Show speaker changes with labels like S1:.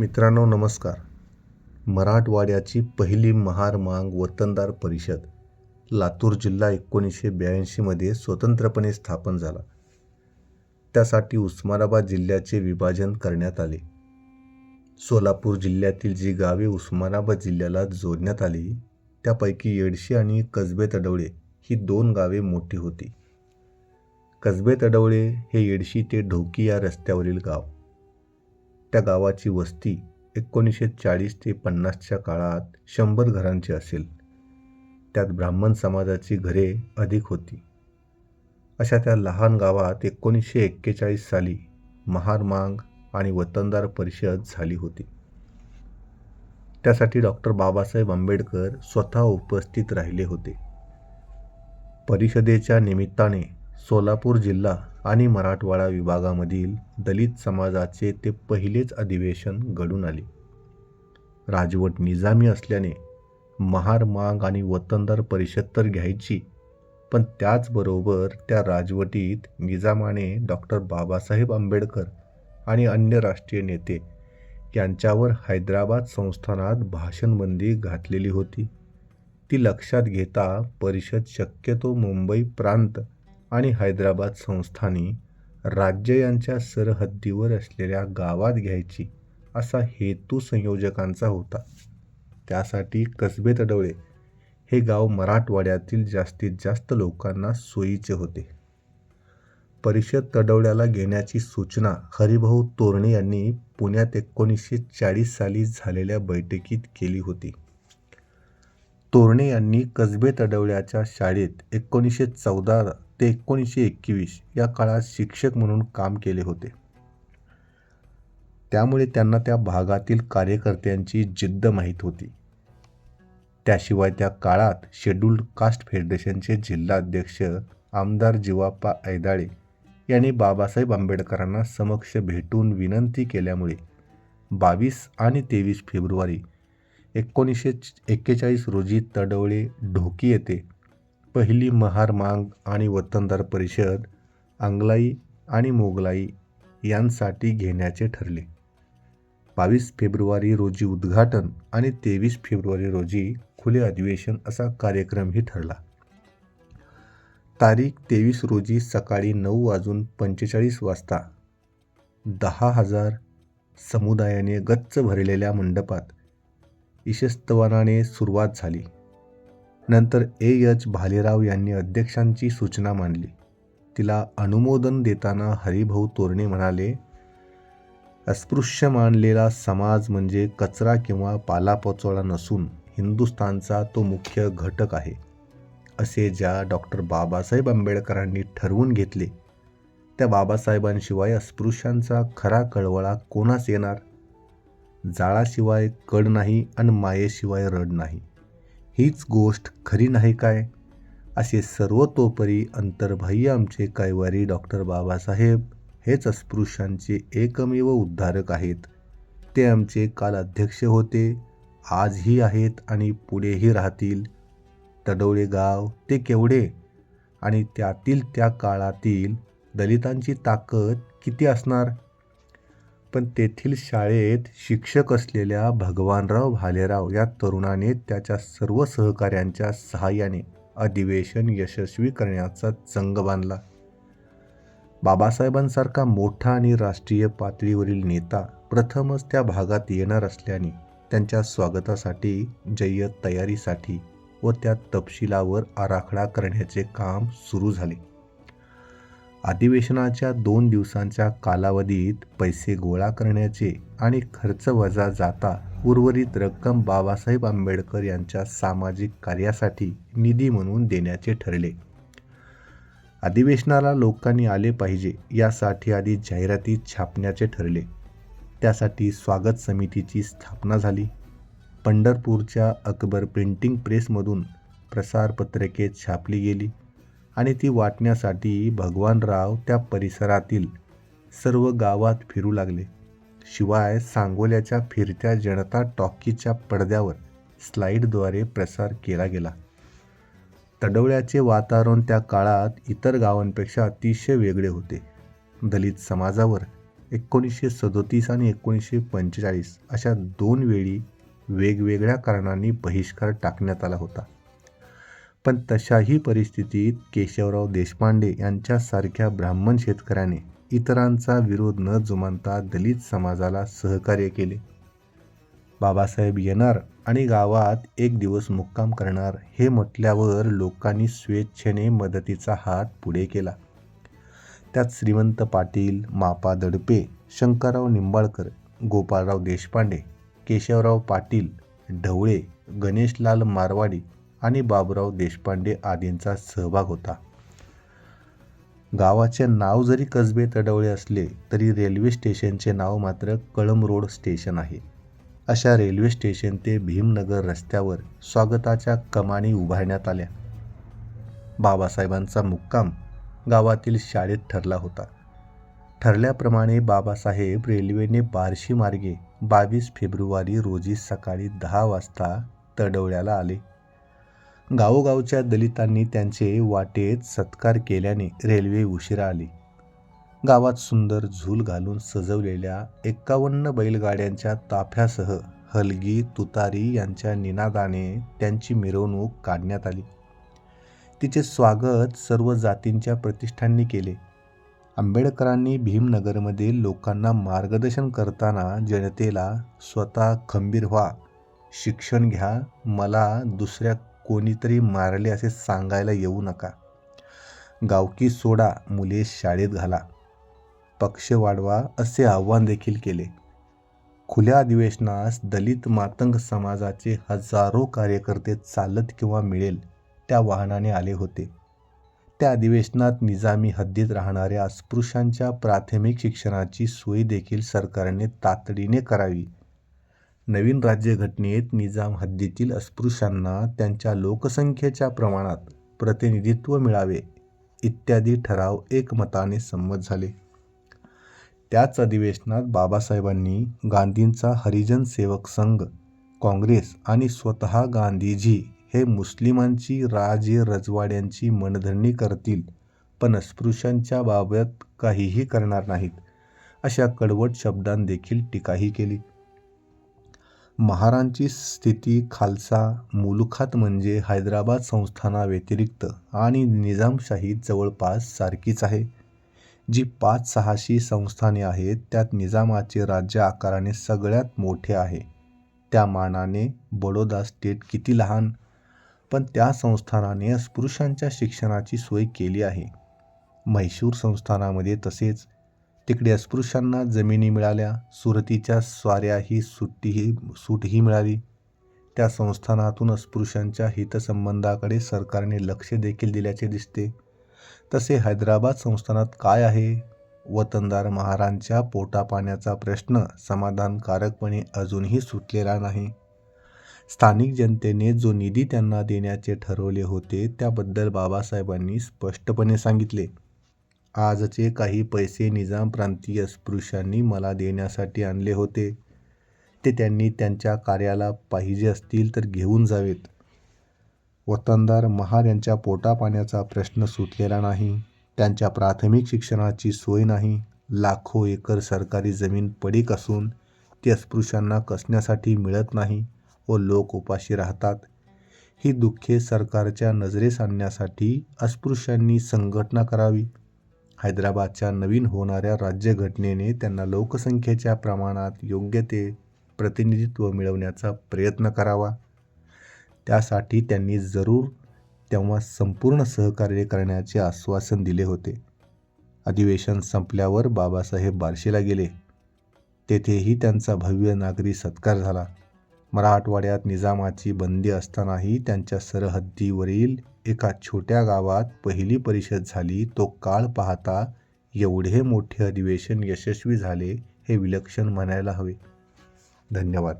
S1: मित्रांनो नमस्कार. मराठवाड्याची पहिली महार मांग वतनदार परिषद लातूर जिल्हा 1982 मध्ये स्वतंत्रपणे स्थापन झाला. त्यासाठी उस्मानाबाद जिल्ह्याचे विभाजन करण्यात आले. सोलापूर जिल्ह्यातील जी गावे उस्मानाबाद जिल्ह्याला जोडण्यात आली त्यापैकी येडशी आणि कसबे तडवळे ही 2 गावे मोठी होती. कसबे तडवळे हे येडशी ते ढोकी या रस्त्यावरील गाव. त्या गावाची वस्ती 1940 ते 50च्या काळात 100 घरांची असेल. त्यात ब्राह्मण समाजाची घरे अधिक होती. अशा त्या लहान गावात 1941 साली महार मांग आणि वतनदार परिषद झाली होती. त्यासाठी डॉक्टर बाबासाहेब आंबेडकर स्वतः उपस्थित राहिले होते. परिषदेच्या निमित्ताने सोलापूर जिल्हा आणि मराठवाडा विभागामधील दलित समाजाचे ते पहिलेच अधिवेशन घडून आले. राजवट निजामी असल्याने महार मांग आणि वतनदार परिषद तर घ्यायची, पण त्याचबरोबर त्या राजवटीत निजामाने डॉक्टर बाबासाहेब आंबेडकर आणि अन्य राष्ट्रीय नेते यांच्यावर हैदराबाद संस्थानात भाषणबंदी घातलेली होती. ती लक्षात घेता परिषद शक्यतो मुंबई प्रांत आणि हैदराबाद संस्थानी राज्य यांच्या सरहद्दीवर असलेल्या गावात घ्यायची असा हेतू संयोजकांचा होता. त्यासाठी कसबे तडवळे हे गाव मराठवाड्यातील जास्तीत जास्त लोकांना सोयीचे होते. परिषद तडवळ्याला घेण्याची सूचना हरिभाऊ तोरणे यांनी पुण्यात 1940 साली झालेल्या बैठकीत केली होती. तोरणे यांनी कसबे तडवळ्याच्या शाळेत 1914 ते 1921 या काळात शिक्षक म्हणून काम केले होते. त्यामुळे त्यांना त्या भागातील कार्यकर्त्यांची जिद्द माहीत होती. त्याशिवाय त्या काळात शेड्यूल्ड कास्ट फेडरेशनचे जिल्हाध्यक्ष आमदार जीवाप्पा ऐदाळे यांनी बाबासाहेब आंबेडकरांना समक्ष भेटून विनंती केल्यामुळे 22 आणि 23 फेब्रुवारी 1941 रोजी तडवळे ढोकी येथे पहिली महार मांग आणि वतनदार परिषद आंग्लाई आणि मोगलाई यांसाठी घेण्याचे ठरले. 22 फेब्रुवारी रोजी उद्घाटन आणि 23 फेब्रुवारी रोजी खुले अधिवेशन असा कार्यक्रमही ठरला. तारीख 23 रोजी सकाळी 9:45 वाजता 10,000 समुदायाने गच्च भरलेल्या मंडपात ईशस्तवनाने सुरुवात झाली. नंतर एच भालेराव यांनी अध्यक्षांची सूचना मांडली. तिला अनुमोदन देताना हरिभाऊ तोरणे म्हणाले, अस्पृश्य मानलेला समाज म्हणजे कचरा किंवा पालापाचोळा नसून हिंदुस्थानचा तो मुख्य घटक आहे. असे ज्या डॉक्टर बाबासाहेब आंबेडकरांनी ठरवून घेतले त्या बाबासाहेबांशिवाय अस्पृश्यांचा खरा कळवळा कोणास येणार? जाळाशिवाय कड नाही आणि मायेशिवाय रड नाही, हीच गोष्ट खरी नाही काय? असे सर्वतोपरी अंतर्बाह्य आमचे कैवारी डॉक्टर बाबासाहेब हेच अस्पृश्यांचे एकमेव उद्धारक आहेत. ते आमचे काल अध्यक्ष होते, आजही आहेत आणि पुढेही राहतील. तडवळे गाव ते केवढे आणि त्यातील त्या काळातील दलितांची ताकद किती असणार? पण तेथील शाळेत शिक्षक असलेल्या भगवानराव भालेराव या तरुणाने त्याच्या सर्व सहकाऱ्यांच्या सहाय्याने अधिवेशन यशस्वी करण्याचा चंग बांधला. बाबासाहेबांसारखा मोठा आणि राष्ट्रीय पातळीवरील नेता प्रथमच त्या भागात येणार असल्याने त्यांच्या स्वागतासाठी जय्यत तयारीसाठी व त्या तपशिलावर आराखडा करण्याचे काम सुरू झाले. अधिवेशनाच्या 2 दिवसांच्या कालावधीत पैसे गोळा करण्याचे आणि खर्च वजा जाता उर्वरित रक्कम बाबासाहेब आंबेडकर यांच्या सामाजिक कार्यासाठी निधी म्हणून देण्याचे ठरले. अधिवेशनाला लोकांनी आले पाहिजे यासाठी आधी जाहिराती छापण्याचे ठरले. त्यासाठी स्वागत समितीची स्थापना झाली. पंढरपूरच्या अकबर प्रिंटिंग प्रेसमधून प्रसारपत्रके छापली गेली आणि ती वाटण्यासाठी भगवानराव त्या परिसरातील सर्व गावात फिरू लागले. शिवाय सांगोल्याच्या फिरत्या जनता टॉकीजच्या पडद्यावर स्लाईडद्वारे प्रसार केला गेला. तडवळ्याचे वातावरण त्या काळात इतर गावांपेक्षा अतिशय वेगळे होते. दलित समाजावर 1937 आणि 1945 अशा 2 वेळी वेगवेगळ्या कारणांनी बहिष्कार टाकण्यात आला होता. पण तशाही परिस्थितीत केशवराव देशपांडे यांच्यासारख्या ब्राह्मण शेतकऱ्याने इतरांचा विरोध न जुमानता दलित समाजाला सहकार्य केले. बाबासाहेब येणार आणि गावात एक दिवस मुक्काम करणार हे म्हटल्यावर लोकांनी स्वेच्छेने मदतीचा हात पुढे केला. त्यात श्रीमंत पाटील, मापा दडपे, शंकरराव निंबाळकर, गोपाळराव देशपांडे, केशवराव पाटील, ढवळे, गणेशलाल मारवाडी आणि बाबुराव देशपांडे आदींचा सहभाग होता. गावाचे नाव जरी कसबे तडवळे असले तरी रेल्वे स्टेशनचे नाव मात्र कळंब रोड स्टेशन आहे. अशा रेल्वे स्टेशन ते भीमनगर रस्त्यावर स्वागताच्या कमानी उभारण्यात आल्या. बाबासाहेबांचा मुक्काम गावातील शाळेत ठरला होता. ठरल्याप्रमाणे बाबासाहेब रेल्वेने बार्शी मार्गे 22 फेब्रुवारी रोजी सकाळी 10 वाजता तडवळ्याला आले. गावोगावच्या दलितांनी त्यांचे वाटेत सत्कार केल्याने रेल्वे उशिरा आली. गावात सुंदर झूल घालून सजवलेल्या 51 बैलगाड्यांच्या ताफ्यासह हलगी, तुतारी यांच्या निनादाने त्यांची मिरवणूक काढण्यात आली. तिचे स्वागत सर्व जातींच्या प्रतिष्ठाननी केले. आंबेडकरांनी भीमनगरमध्ये लोकांना मार्गदर्शन करताना जनतेला स्वतः खंबीर व्हा, शिक्षण घ्या, मला दुसऱ्या कोणीतरी मारले असे सांगायला येऊ नका, गावकी सोडा, मुले शाळेत घाला, पक्ष वाढवा असे आव्हान देखील केले. खुल्या अधिवेशनास दलित मातंग समाजाचे हजारो कार्यकर्ते चालत किंवा मिळेल त्या वाहनाने आले होते. त्या अधिवेशनात निजामी हद्दीत राहणाऱ्या अस्पृश्यांच्या प्राथमिक शिक्षणाची सोय देखील सरकारने तातडीने करावी, नवीन राज्यघटनेत निजाम हद्दीतील अस्पृश्यांना त्यांच्या लोकसंख्येच्या प्रमाणात प्रतिनिधित्व मिळावे इत्यादी ठराव एकमताने संमत झाले. त्याच अधिवेशनात बाबासाहेबांनी गांधींचा हरिजन सेवक संघ, काँग्रेस आणि स्वतः गांधीजी हे मुस्लिमांची राजे रजवाड्यांची मनधरणी करतील पण अस्पृश्यांच्या बाबत काहीही करणार नाहीत अशा कडवट शब्दांत देखील टीकाही केली. महारांची स्थिती खालसा मुलुखात म्हणजे हैदराबाद संस्थानाव्यतिरिक्त आणि निजामशाहीत जवळपास सारखीच आहे. जी 500-600 संस्थाने आहेत त्यात निजामाचे राज्य आकाराने सगळ्यात मोठे आहे. त्या मानाने बडोदा स्टेट किती लहान, पण त्या संस्थानाने अस्पृश्यांच्या शिक्षणाची सोय केली आहे. म्हैसूर संस्थानामध्ये तसेच. तिकडे अस्पृश्यांना जमिनी मिळाल्या, सुरतीच्या स्वाऱ्याही सूटही मिळाली. त्या संस्थानातून अस्पृश्यांच्या हितसंबंधाकडे सरकारने लक्ष देखील दिल्याचे दिसते. तसे हैदराबाद संस्थानात काय आहे? वतनदार महारांच्या पोटापाण्याचा प्रश्न समाधानकारकपणे अजूनही सुटलेला नाही. स्थानिक जनतेने जो निधी त्यांना देण्याचे ठरवले होते त्याबद्दल बाबासाहेबांनी स्पष्टपणे सांगितले. आजचे काही पैसे निजाम प्रांतीय अस्पृश्यांनी मला देण्यासाठी आणले होते. ते त्यांनी त्यांच्या कार्याला पाहिजे असतील तर घेऊन जावेत. वतनदार महार यांच्या पोटापाण्याचा प्रश्न सुटलेला नाही. त्यांच्या प्राथमिक शिक्षणाची सोय नाही. लाखो एकर सरकारी जमीन पडीक असून ती अस्पृश्यांना कसण्यासाठी मिळत नाही व लोक उपाशी राहतात. ही दुःखे सरकारच्या नजरेस आणण्यासाठी अस्पृश्यांनी संघटना करावी. हैदराबादच्या नवीन होणाऱ्या राज्यघटनेने त्यांना लोकसंख्येच्या प्रमाणात योग्य ते प्रतिनिधित्व मिळवण्याचा प्रयत्न करावा. त्यासाठी त्यांनी जरूर तेव्हा संपूर्ण सहकार्य करण्याचे आश्वासन दिले होते. अधिवेशन संपल्यावर बाबासाहेब बार्शीला गेले. तेथेही त्यांचा भव्य नागरी सत्कार झाला. मराठवाड्यात निजामाची बंदी असतानाही त्यांच्या सरहद्दीवरील एका छोट्या गावात पहिली परिषद झाली. तो काळ पाहता एवढे मोठे अधिवेशन यशस्वी झाले हे विलक्षण म्हणायला हवे. धन्यवाद.